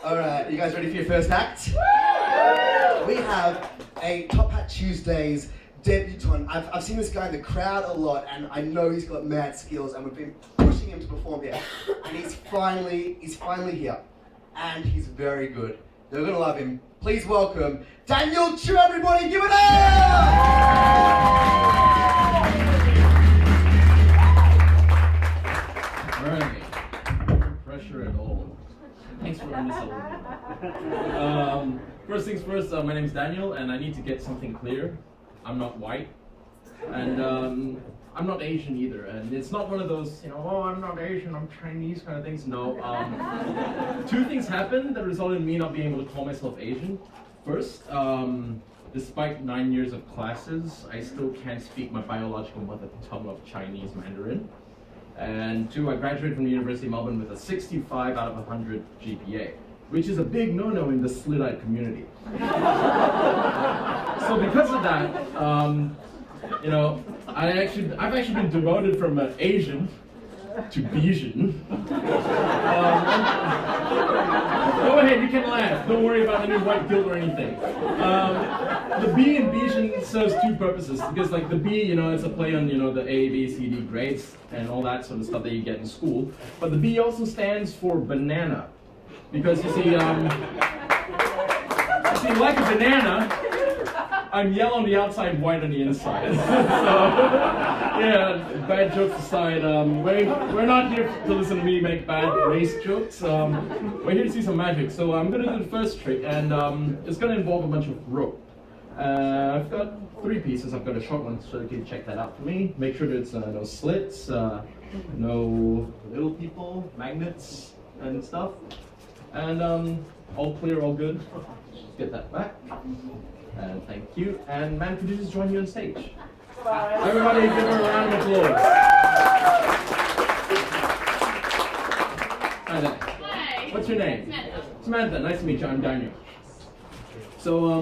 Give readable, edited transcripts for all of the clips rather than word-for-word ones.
Alright, you guys ready for your first act? We have a Top Hat Tuesdays debutant. I've seen this guy in the crowd a lot, and I know he's got mad skills, and we've been pushing him to perform here. And he's finally here. And he's very good. You're gonna love him. Please welcome Daniel Chu, everybody, give it up! Alright. No pressure at all. Thanks for understanding. First things first, my name's Daniel, and I need to get something clear. I'm not white, and I'm not Asian either. And it's not one of those, oh, I'm not Asian, I'm Chinese kind of things. No. Two things happened that resulted in me not being able to call myself Asian. First, despite 9 years of classes, I still can't speak my biological mother tongue of Chinese Mandarin. And two, I graduated from the University of Melbourne with a 65 out of 100 GPA, which is a big no-no in the slit-eyed community. So because of that, I've actually been demoted from Asian to Bijan. Go ahead, you can laugh. Don't worry about any white guilt or anything. The B in Bijan serves two purposes, because like the B, it's a play on the A, B, C, D grades and all that sort of stuff that you get in school. But the B also stands for banana, because you see, like a banana, I'm yellow on the outside, white on the inside. So, yeah, bad jokes aside, we're not here to listen to me make bad race jokes. We're here to see some magic. So I'm going to do the first trick, and it's going to involve a bunch of rope. I've got 3 pieces. I've got a short one, so you can check that out for me. Make sure there's no slits, no little people, magnets, and stuff. And all clear, all good. Just get that back. And thank you. And man, could you just join me on stage? Bye. Everybody give her a round of applause. Hi there. Hi. What's your name? Samantha. Samantha, nice to meet you. I'm Daniel. So,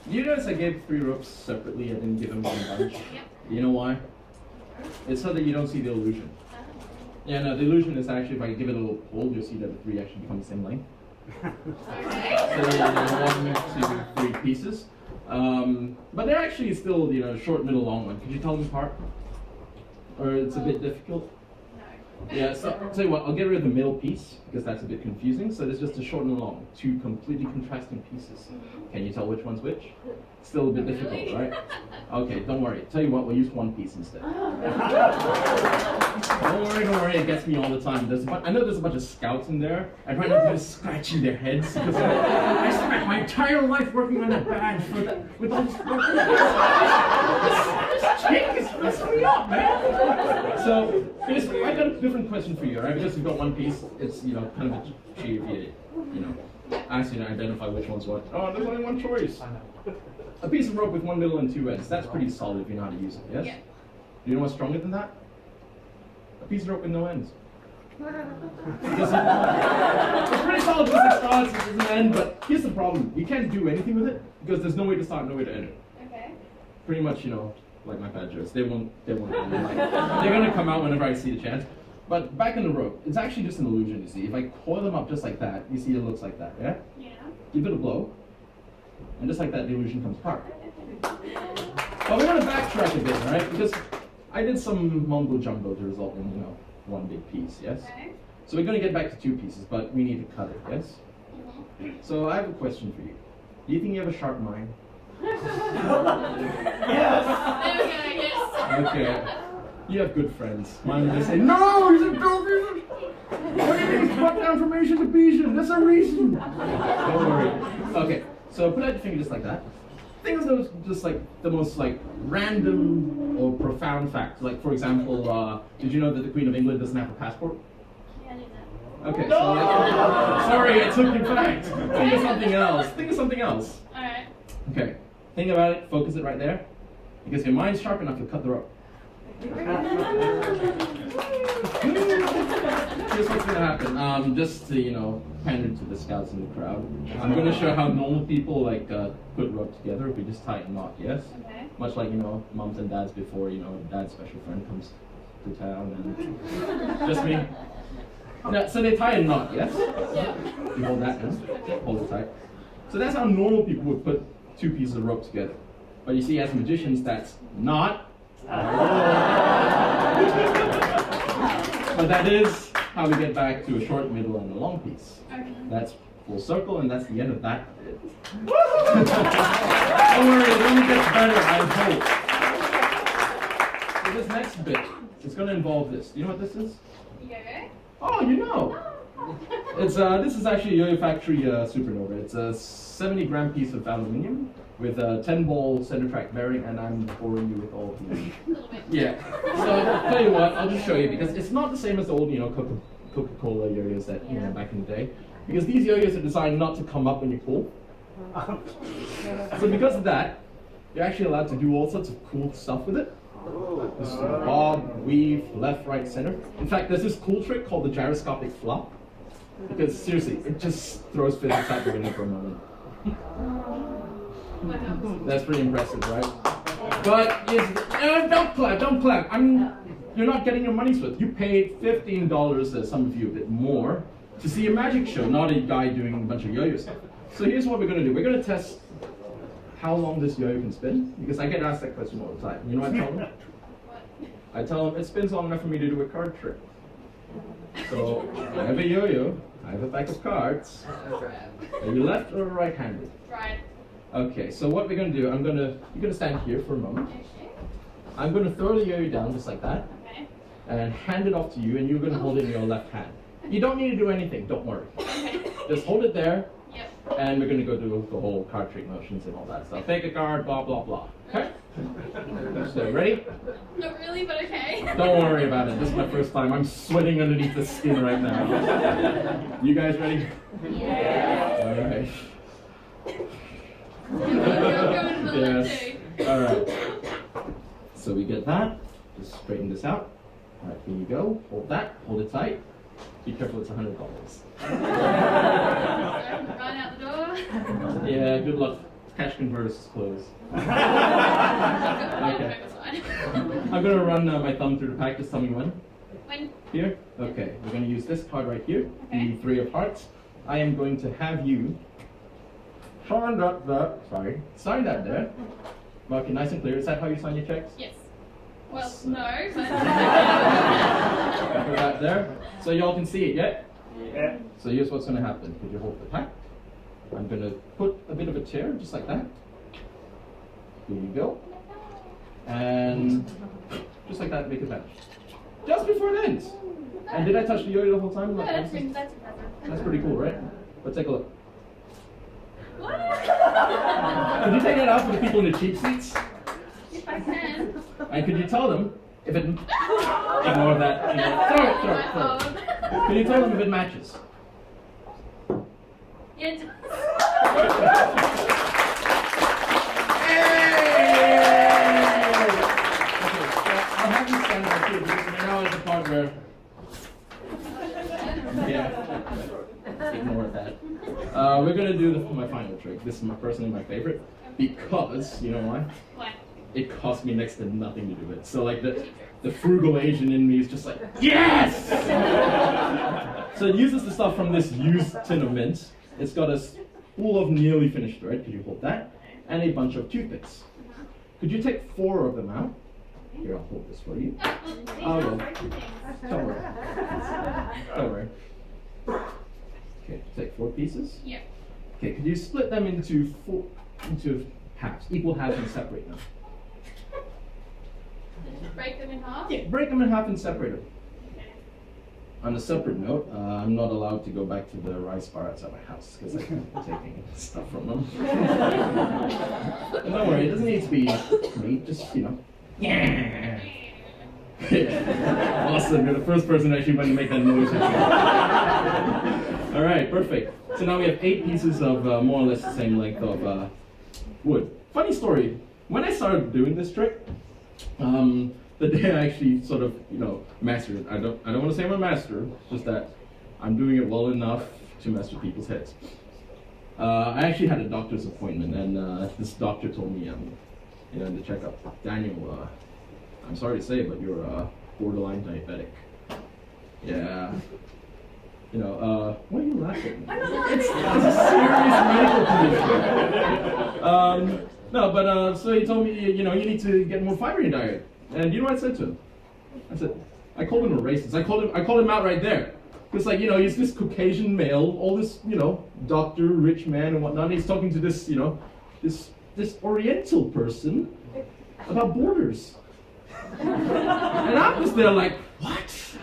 you notice I gave 3 ropes separately. I didn't give them one bunch. Yep. You know why? It's so that you don't see the illusion. Yeah, no, the illusion is actually if I give it a little pull, you'll see that the 3 actually become the same length. Okay. So there's 1, 2, 3 pieces. But they're actually still, short, middle, long one. Could you tell them apart? Or it's a bit difficult? No. Yeah, so I'll tell you what, I'll get rid of the middle piece, because that's a bit confusing. So there's just a short and a long, 2 completely contrasting pieces. Can you tell which one's which? Still a bit difficult, right? Okay, don't worry. Tell you what, we'll use 1 piece instead. Don't worry, it gets me all the time. I know there's a bunch of scouts in there. I try not to just scratching their heads, because I spent my entire life working on that badge with all this This chick is messing me up, man! So, I got a different question for you, alright? Because you've got 1 piece, it's, kind of a cheat if you, ask you to identify which one's what. Oh, there's only 1 choice. A piece of rope with 1 middle and 2 ends. That's pretty solid if you know how to use it, yes? Yeah. Do you know what's stronger than that? A piece of rope with no ends. It's pretty solid because it starts, it doesn't end, but here's the problem. You can't do anything with it because there's no way to start, no way to end it. Okay. Pretty much, like my bad jokes. They won't end. They're gonna come out whenever I see the chance. But back in the rope, it's actually just an illusion, you see. If I coil them up just like that, you see it looks like that, yeah? Yeah. Give it a blow, and just like that, the illusion comes apart. But we're gonna backtrack a bit, right? Because I did some mumbo jumbo to result in, 1 big piece, yes? Okay. So we're gonna get back to 2 pieces, but we need to cut it, yes? So I have a question for you. Do you think you have a sharp mind? Yes. There we go, yes. Okay. You have good friends. Mine they say, no, he's a dope. What do you think? Brought down from Asian to Bijan. There's a reason. Don't worry. Okay, so put out your finger just like that. Think of those just like the most random or profound facts. Like for example, did you know that the Queen of England doesn't have a passport? Yeah, I did that. Okay, so sorry, I took your fact. Think of something else. Alright. Okay, think about it. Focus it right there. Because if your mind's sharp enough, you'll cut the rope. Here's what's gonna happen. Just to pander to the scouts in the crowd, I'm gonna show how normal people put rope together. We just tie a knot, yes? Okay. Much like moms and dads before dad's special friend comes to town and just me. Now, so they tie a knot, yes? Yeah. You hold that in, hold it tight. So that's how normal people would put two pieces of rope together. But you see, as magicians, that's not. But that is how we get back to a short, middle, and a long piece. Okay. That's full circle, and that's the end of that bit. Don't worry, it only gets better, I hope. So this next bit is going to involve this. Do you know what this is? Yo-yo. Oh, you know. It's this is actually a Yo-Yo Factory Supernova. It's a 70-gram piece of aluminium with a 10-ball center track bearing, and I'm boring you with all the. A little bit. Yeah. So I'll tell you what, I'll just show you because it's not the same as the old, Coca-Cola yo-yos that back in the day. Because these yo-yos are designed not to come up when you pull. So because of that, you're actually allowed to do all sorts of cool stuff with it. This is bob, weave, left, right, center. In fact, there's this cool trick called the gyroscopic flop. Because seriously, it just throws physics out the window for a moment. That's pretty impressive, right? But don't clap. You're not getting your money's worth. You paid $15, some of you a bit more, to see a magic show, not a guy doing a bunch of yo-yo stuff. So here's what we're going to do. We're going to test how long this yo-yo can spin, because I get asked that question all the time. You know what I tell them? I tell them it spins long enough for me to do a card trick. So I have a yo-yo, I have a pack of cards. Are you left or right-handed? Right. Okay, so what we're going to do, you're going to stand here for a moment. Okay. I'm going to throw the yo-yo down just like that, Okay. and hand it off to you, and you're going to hold it in your left hand. You don't need to do anything, don't worry. Okay. Just hold it there, Yep. and we're going to go do the whole card trick motions and all that stuff. Take a card, blah, blah, blah. Okay? So, ready? Not really, but okay. Don't worry about it. This is my first time. I'm sweating underneath the skin right now. You guys ready? Yeah. All right. You're going to the left Yes. too. All right. So we get that. Just straighten this out. All right, here you go. Hold that. Hold it tight. Be careful. It's $100. So, run out the door. Yeah. Good luck. Cash converters is closed. Okay. I'm gonna run my thumb through the pack. Just tell me when. When? Here. Okay. We're gonna use this card right here. Okay. The 3 of hearts. I am going to have you sign that there. Sorry. Sign that there. Mark it nice and clear. Is that how you sign your checks? Yes. Well, no, but. Put that there. So y'all can see it, yeah? Yeah. So here's what's gonna happen. Could you hold the pack? I'm gonna put a bit of a tear, just like that. Here you go. And just like that, make it vanish. Just before it ends. And did I touch the yo-yo the whole time? No, Like, that's impressive. that's pretty cool, right? But take a look. What? Could you take that out for the people in the cheap seats? If I can. And could you tell them if it... Ignore that. Throw it. Can you tell them if it matches? Yeah, it does. I'll have you stand right here because we're now at the part where... Yeah. Ignore that. We're gonna do my final trick. This is personally my favorite because, you know why? What? It cost me next to nothing to do it. So like the frugal Asian in me is just like, yes! So it uses the stuff from this used tin of mint. It's got a spool of nearly finished thread, could you hold that? And a bunch of toothpicks. Could you take 4 of them out? Here, I'll hold this for you. Oh, will. well, these are Don't worry. Don't worry. Okay, take 4 pieces. Yep. Okay, could you split them into halves, equal halves, and separate them? Just break them in half. Yeah, break them in half and separate them. On a separate note, I'm not allowed to go back to the rice bar outside my house because I'm taking stuff from them. Don't worry, it doesn't need to be meat, just, you know. Yeah. Awesome, you're the first person who actually went to make that noise. All right, perfect. So now we have 8 pieces of more or less the same length of wood. Funny story, when I started doing this trick, the day I actually sort of, mastered it. I don't want to say I'm a master, just that I'm doing it well enough to mess with people's heads. I actually had a doctor's appointment, and this doctor told me, in the checkup, Daniel, I'm sorry to say, but you're borderline diabetic. Yeah. why are you laughing? It's a serious medical condition. No, but so he told me, you need to get more fiber in your diet. And you know what I said to him? I called him a racist. I called him out right there. Because he's this Caucasian male, all this, doctor, rich man and whatnot. He's talking to this, this Oriental person about borders. And I'm just there like, what?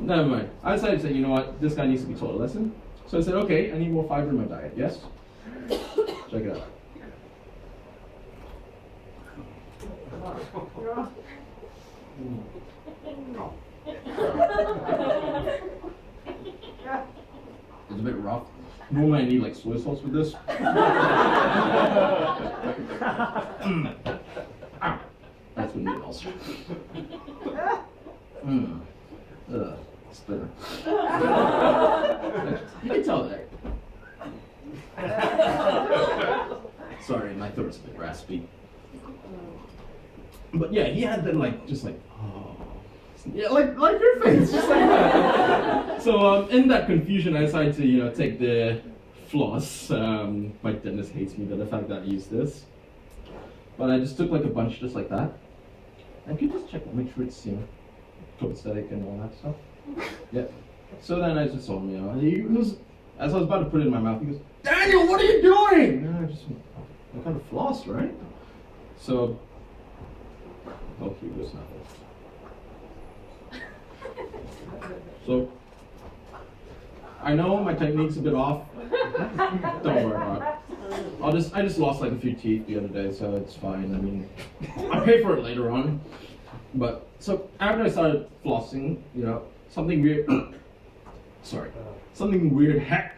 Never mind. I decided to say, you know what, this guy needs to be taught a lesson. So I said, okay, I need more fiber in my diet, yes? Check it out. It's a bit rough. Normally I need like soy sauce with this. That's what it also. Spitter. You can tell that. Sorry, my throat's a bit raspy. But yeah, he had that just like, oh. Yeah, like your face, just like that. So in that confusion, I decided to take the floss. My dentist hates me for the fact that I use this, but I just took like a bunch just like that. And can you just check, make sure it's copacetic and all that stuff. Yeah. So then I just told him, he was, as I was about to put it in my mouth, he goes, "Daniel, what are you doing?" And I just went, "I got a floss, right?" So, oh, here goes nothing. So, I know my technique's a bit off. Don't worry about it. I just lost like a few teeth the other day, so it's fine. I mean, I'll pay for it later on. But, so after I started flossing, something weird, sorry, something weird happened.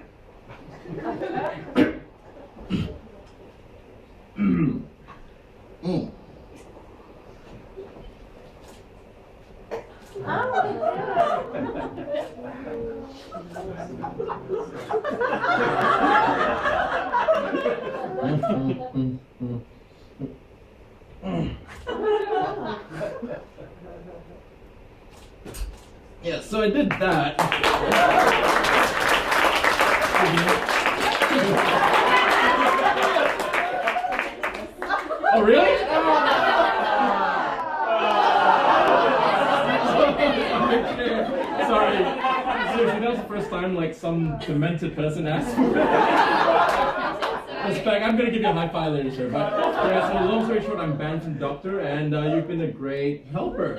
Yeah, so I did that. Oh, really? Sorry. Seriously, that was the first time like some demented person asked for it. Respect, I'm gonna give you a high five later, sir. But yeah, so long story short, I'm banned from doctor, and you've been a great helper.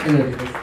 Everybody.